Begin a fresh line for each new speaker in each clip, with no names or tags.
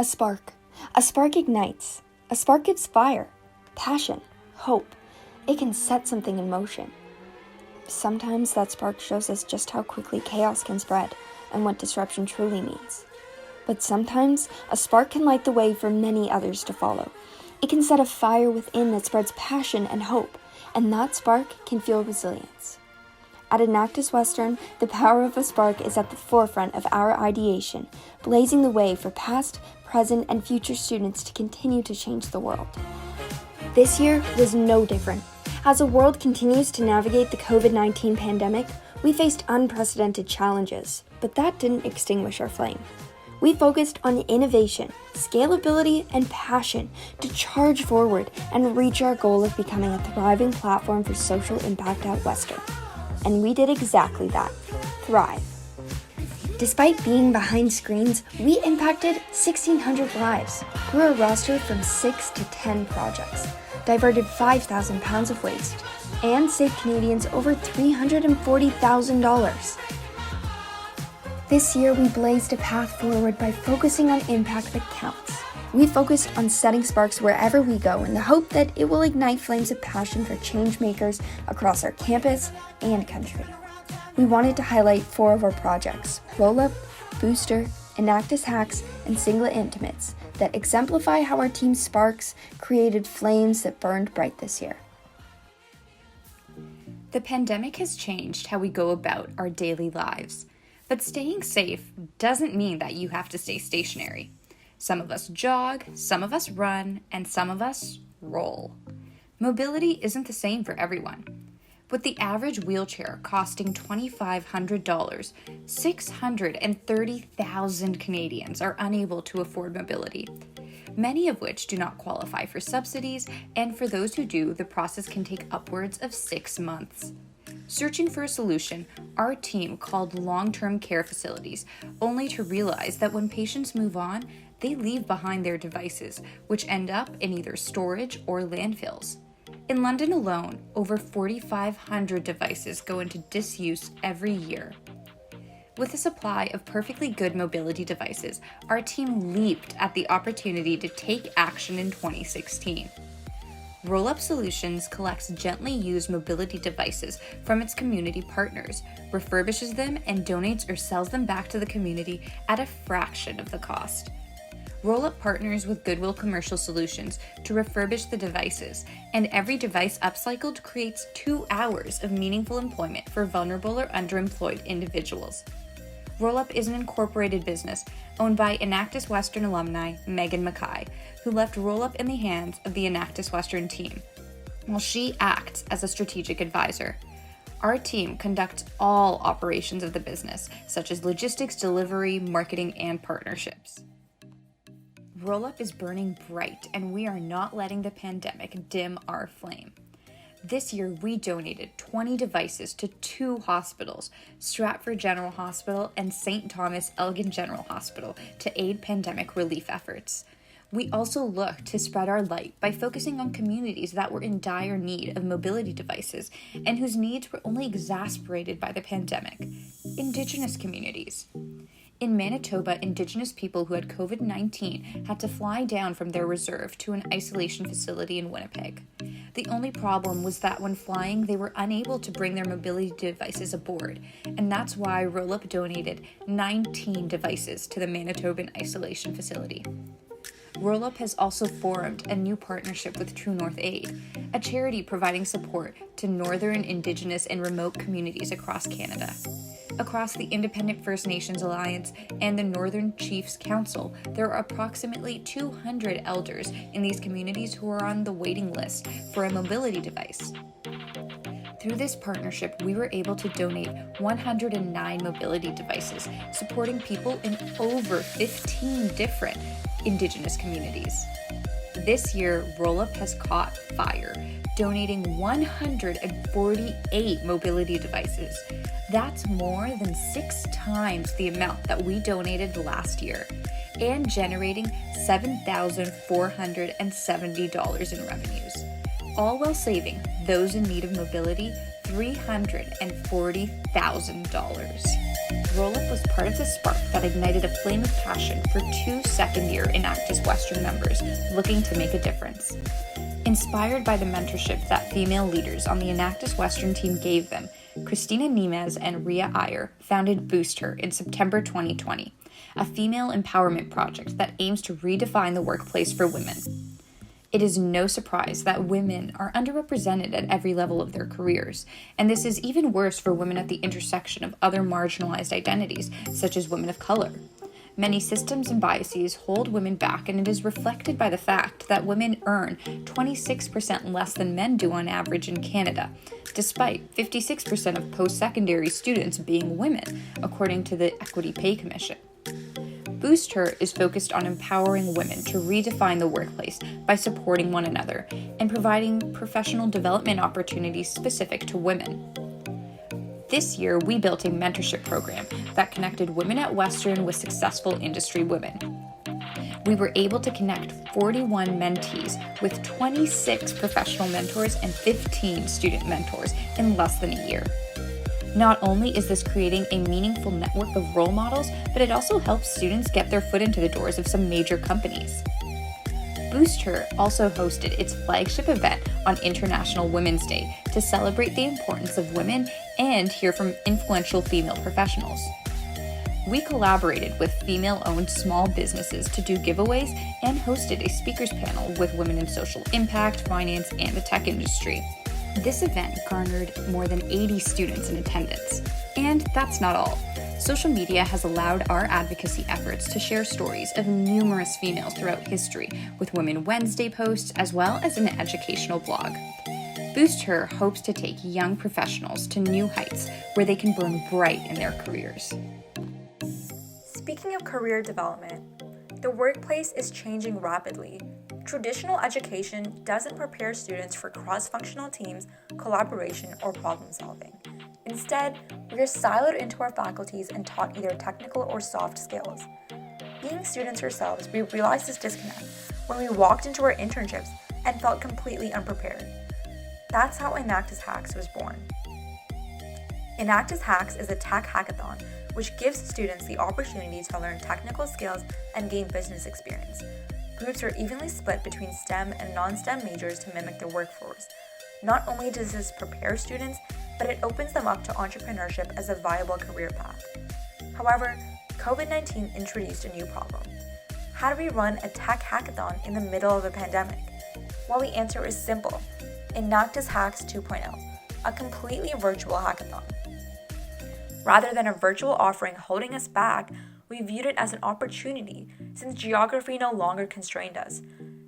A spark. A spark ignites. A spark gives fire, passion, hope. It can set something in motion. Sometimes that spark shows us just how quickly chaos can spread and what disruption truly means. But sometimes a spark can light the way for many others to follow. It can set a fire within that spreads passion and hope, and that spark can fuel resilience. At Enactus Western, the power of a spark is at the forefront of our ideation, blazing the way for past, present, and future students to continue to change the world. This year was no different. As the world continues to navigate the COVID-19 pandemic, we faced unprecedented challenges, but that didn't extinguish our flame. We focused on innovation, scalability, and passion to charge forward and reach our goal of becoming a thriving platform for social impact at Western. And we did exactly that, thrive. Despite being behind screens, we impacted 1,600 lives, grew a roster from 6 to 10 projects, diverted 5,000 pounds of waste, and saved Canadians over $340,000. This year, we blazed a path forward by focusing on impact that counts. We focused on setting sparks wherever we go in the hope that it will ignite flames of passion for change makers across our campus and country. We wanted to highlight 4 of our projects, RollUp, Booster, enactushacks, and singleints, that exemplify how our team's sparks created flames that burned bright this year.
The pandemic has changed how we go about our daily lives, but staying safe doesn't mean that you have to stay stationary. Some of us jog, some of us run, and some of us roll. Mobility isn't the same for everyone. With the average wheelchair costing $2,500, 630,000 Canadians are unable to afford mobility, many of which do not qualify for subsidies, and for those who do, the process can take upwards of 6 months. Searching for a solution, our team called long-term care facilities, only to realize that when patients move on, they leave behind their devices, which end up in either storage or landfills. In London alone, over 4,500 devices go into disuse every year. With a supply of perfectly good mobility devices, our team leaped at the opportunity to take action in 2016. RollUp Solutions collects gently used mobility devices from its community partners, refurbishes them, and donates or sells them back to the community at a fraction of the cost. RollUp partners with Goodwill Commercial Solutions to refurbish the devices, and every device upcycled creates 2 hours of meaningful employment for vulnerable or underemployed individuals. RollUp is an incorporated business owned by Enactus Western alumni Megan Mackay, who left RollUp in the hands of the Enactus Western team, while she acts as a strategic advisor. Our team conducts all operations of the business, such as logistics, delivery, marketing, and partnerships. RollUp is burning bright, and we are not letting the pandemic dim our flame. This year, we donated 20 devices to 2 hospitals, Stratford General Hospital and St. Thomas Elgin General Hospital, to aid pandemic relief efforts. We also looked to spread our light by focusing on communities that were in dire need of mobility devices and whose needs were only exacerbated by the pandemic: Indigenous communities. In Manitoba, Indigenous people who had COVID-19 had to fly down from their reserve to an isolation facility in Winnipeg. The only problem was that when flying, they were unable to bring their mobility devices aboard, and that's why RollUp donated 19 devices to the Manitoban isolation facility. RollUp has also formed a new partnership with True North Aid, a charity providing support to Northern, Indigenous, and remote communities across Canada. Across the Independent First Nations Alliance and the Northern Chiefs Council, there are approximately 200 elders in these communities who are on the waiting list for a mobility device. Through this partnership, we were able to donate 109 mobility devices, supporting people in over 15 different Indigenous communities. This year, RollUp has caught fire, donating 148 mobility devices. That's more than 6 times the amount that we donated last year, and generating $7,470 in revenues, all while saving those in need of mobility $340,000. RollUp was part of the spark that ignited a flame of passion for 2 second-year Enactus Western members looking to make a difference. Inspired by the mentorship that female leaders on the Enactus Western team gave them, Christina Nemez and Ria Iyer founded Boost Her in September 2020, a female empowerment project that aims to redefine the workplace for women. It is no surprise that women are underrepresented at every level of their careers, and this is even worse for women at the intersection of other marginalized identities, such as women of color. Many systems and biases hold women back, and it is reflected by the fact that women earn 26% less than men do on average in Canada, despite 56% of post-secondary students being women, according to the Equity Pay Commission. Boost Her is focused on empowering women to redefine the workplace by supporting one another and providing professional development opportunities specific to women. This year, we built a mentorship program that connected women at Western with successful industry women. We were able to connect 41 mentees with 26 professional mentors and 15 student mentors in less than a year. Not only is this creating a meaningful network of role models, but it also helps students get their foot into the doors of some major companies. Boost Her also hosted its flagship event on International Women's Day to celebrate the importance of women and hear from influential female professionals. We collaborated with female-owned small businesses to do giveaways and hosted a speakers panel with women in social impact, finance, and the tech industry. This event garnered more than 80 students in attendance. And that's not all. Social media has allowed our advocacy efforts to share stories of numerous females throughout history, with Women Wednesday posts as well as an educational blog. Boost Her hopes to take young professionals to new heights where they can burn bright in their careers.
Speaking of career development, the workplace is changing rapidly. Traditional education doesn't prepare students for cross-functional teams, collaboration, or problem solving. Instead, we are siloed into our faculties and taught either technical or soft skills. Being students ourselves, we realized this disconnect when we walked into our internships and felt completely unprepared. That's how Enactus Hacks was born. Enactus Hacks is a tech hackathon which gives students the opportunity to learn technical skills and gain business experience. Groups are evenly split between STEM and non-STEM majors to mimic the workforce. Not only does this prepare students, but it opens them up to entrepreneurship as a viable career path. However, COVID-19 introduced a new problem. How do we run a tech hackathon in the middle of a pandemic? Well, the answer is simple. Enactus Hacks 2.0, a completely virtual hackathon. Rather than a virtual offering holding us back, we viewed it as an opportunity since geography no longer constrained us.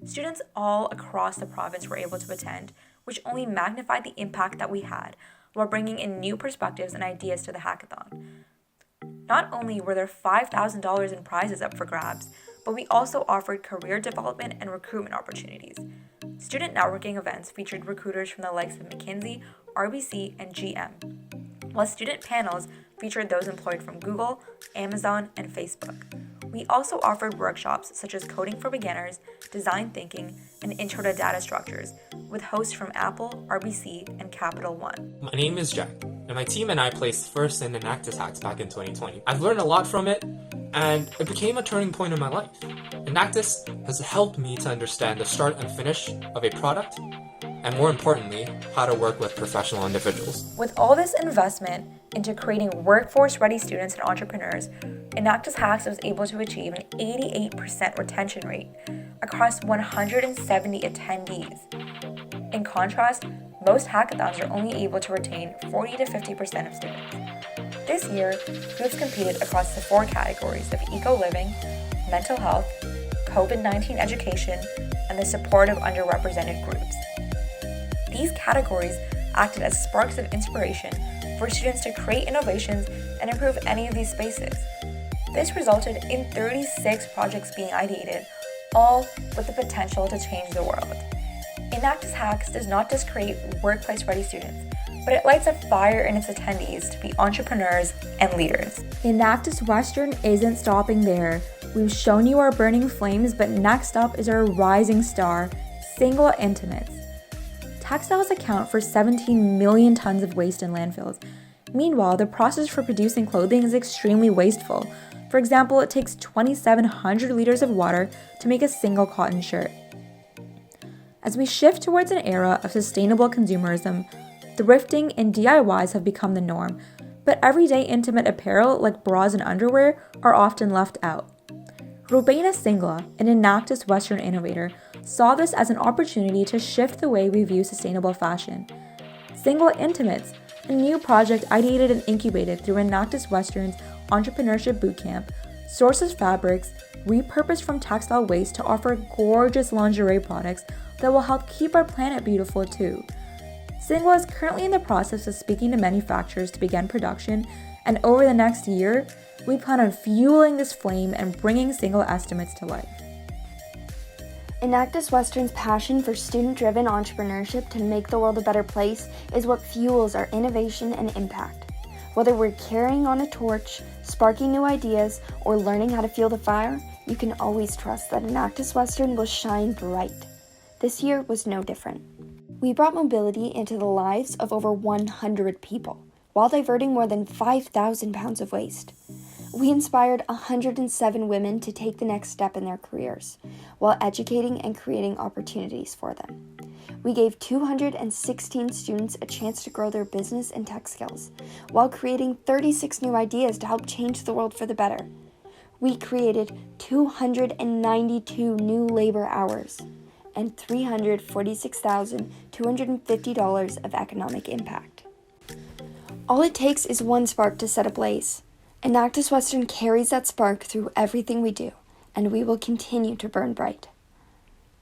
Students all across the province were able to attend, which only magnified the impact that we had while bringing in new perspectives and ideas to the hackathon. Not only were there $5,000 in prizes up for grabs, but we also offered career development and recruitment opportunities. Student networking events featured recruiters from the likes of McKinsey, RBC, and GM, while student panels featured those employed from Google, Amazon, and Facebook. We also offered workshops such as coding for beginners, design thinking, and intro to data structures, with hosts from Apple, RBC, and Capital One.
My name is Jack, and my team and I placed first in Enactus Hacks back in 2020. I've learned a lot from it, and it became a turning point in my life. Enactus has helped me to understand the start and finish of a product, and more importantly, how to work with professional individuals.
With all this investment into creating workforce-ready students and entrepreneurs, Enactus Hacks was able to achieve an 88% retention rate across 170 attendees. In contrast, most hackathons are only able to retain 40 to 50% of students. This year, groups competed across the 4 categories of eco-living, mental health, COVID-19 education, and the support of underrepresented groups. These categories acted as sparks of inspiration for students to create innovations and improve any of these spaces. This resulted in 36 projects being ideated, all with the potential to change the world. Enactus Hacks does not just create workplace-ready students, but it lights a fire in its attendees to be entrepreneurs and leaders.
Enactus Western isn't stopping there. We've shown you our burning flames, but next up is our rising star, single intimates. Textiles account for 17 million tons of waste in landfills, Meanwhile, the process for producing clothing is extremely wasteful. For example, it takes 2,700 liters of water to make a single cotton shirt. As we shift towards an era of sustainable consumerism, thrifting and DIYs have become the norm, but everyday intimate apparel like bras and underwear are often left out. Rubina Singla, an Enactus Western innovator, saw this as an opportunity to shift the way we view sustainable fashion. Singla Intimates, a new project ideated and incubated through Enactus Western's Entrepreneurship Bootcamp, sources fabrics repurposed from textile waste to offer gorgeous lingerie products that will help keep our planet beautiful too. Singla is currently in the process of speaking to manufacturers to begin production, and over the next year, we plan on fueling this flame and bringing Singla estimates to life.
Enactus Western's passion for student-driven entrepreneurship to make the world a better place is what fuels our innovation and impact. Whether we're carrying on a torch, sparking new ideas, or learning how to fuel the fire, you can always trust that Enactus Western will shine bright. This year was no different. We brought mobility into the lives of over 100 people, while diverting more than 5,000 pounds of waste. We inspired 107 women to take the next step in their careers, while educating and creating opportunities for them. We gave 216 students a chance to grow their business and tech skills, while creating 36 new ideas to help change the world for the better. We created 292 new labor hours and $346,250 of economic impact. All it takes is one spark to set a blaze. Enactus Western carries that spark through everything we do, and we will continue to burn bright.